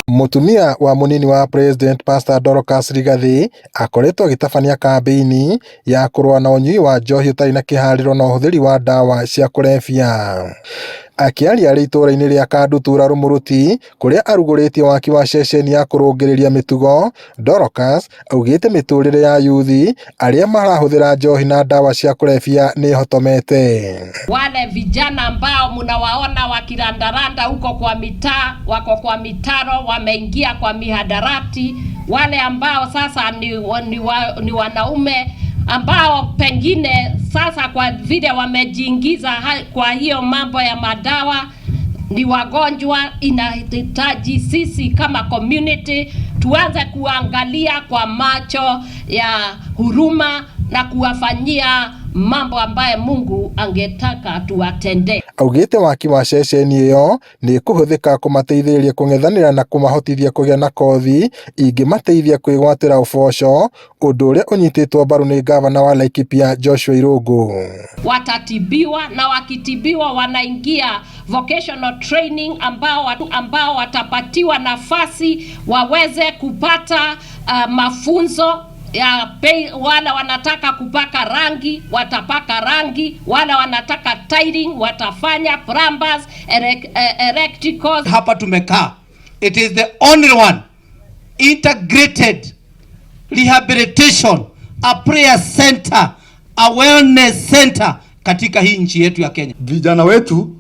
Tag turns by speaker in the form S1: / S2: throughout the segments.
S1: Mutumia wa munini wa President Pastor Dorcas Rigathi akoretwo agĩtabania kambeini ya kũrũa na ũnyui wa njohi ũtarĩ na kĩharĩro na ũhũthĩri wa ndawa cia kũrebia. Akiaria arĩ itũũra-inĩ rĩa Kandutura Rumuruti kũrĩa arugũrĩtie waki wa ceceni ya kũrũngĩrĩria mĩtugo, Dorcas augĩte mĩtũrĩre ya yuthi arĩa marahũthĩra njohi na ndawa cia kũrebia nĩ hotomete.
S2: Wale vijana ambao mnawaona wakirandaranda huko kwa mitaa, wako kwa mitaro, wameingia kwa mihadarati, wale ambao sasa ni wanaume ambao pengine sasa kwa vile wamejiingiza kwa hiyo mambo ya madawa, ni wagonjwa. Inahitaji sisi kama community tuanze kuangalia kwa macho ya huruma na kuwafanyia mambo ambaye Mungu angetaka tuwatende.
S1: Augĩte waki wa ceceni ĩyo nĩ kũhũthĩka kũmateithĩrĩria kũng'ethanĩra na kũmahotithia kũgĩa na kothi ingĩmateithia kwĩgwatĩra ũboco, ũndũ ũrĩa ũnyitĩtwo mbaru nĩ gavana wa Laikipia Joshua Irungu.
S2: Watatibiwa na wakitibiwa wanaingia vocational training ambao watapatiwa nafasi waweze kupata mafunzo ya wale wanataka kupaka rangi watapaka rangi, wale wanataka tiling watafanya, plumbers, electricals.
S3: Hapa tumekaa, it is the only one integrated rehabilitation, a prayer center, a wellness center katika hii nchi yetu ya Kenya.
S4: Vijana wetu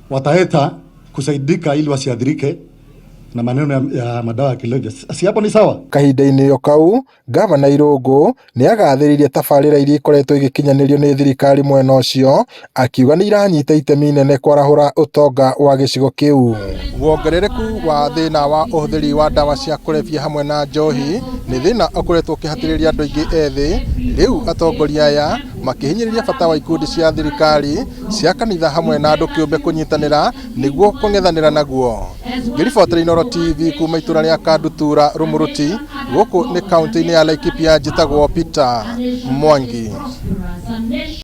S4: wataeta kusaidika ili wasiadhirike na maneno ya madawa ya kulevya. Si hapo ni sawa?
S1: Kahinda-inĩ yo kau, gavana Irungu nĩ agathĩrĩirie tabarĩra iria ikoretwo igĩkinyanĩrio nĩ thirikari mwena ũcio, akiuga nĩ iranyita itemi inene kwarahũra ũtonga wa gĩcigo kĩu. Wongerereku wa thĩna wa ũhũthĩri wa ndawa cia kũrebia hamwe na njohi nĩ thĩna ũkoretwo ũkĩhatĩrĩria andũ aingĩ ethĩ. Rĩu atongoria aya makĩhinyĩrĩria bata wa ikundi cia thirikari, cia kanitha hamwe na andũ kĩũmbe kũnyitanĩra nĩguo kũng'ethanĩra naguo. Ngĩribotera Inooro TV kuma itũũra rĩa Kandutura Rumuruti, gũkũ nĩ kaunti-inĩ ya Laikipia, njĩtagwo Peter Mwangi.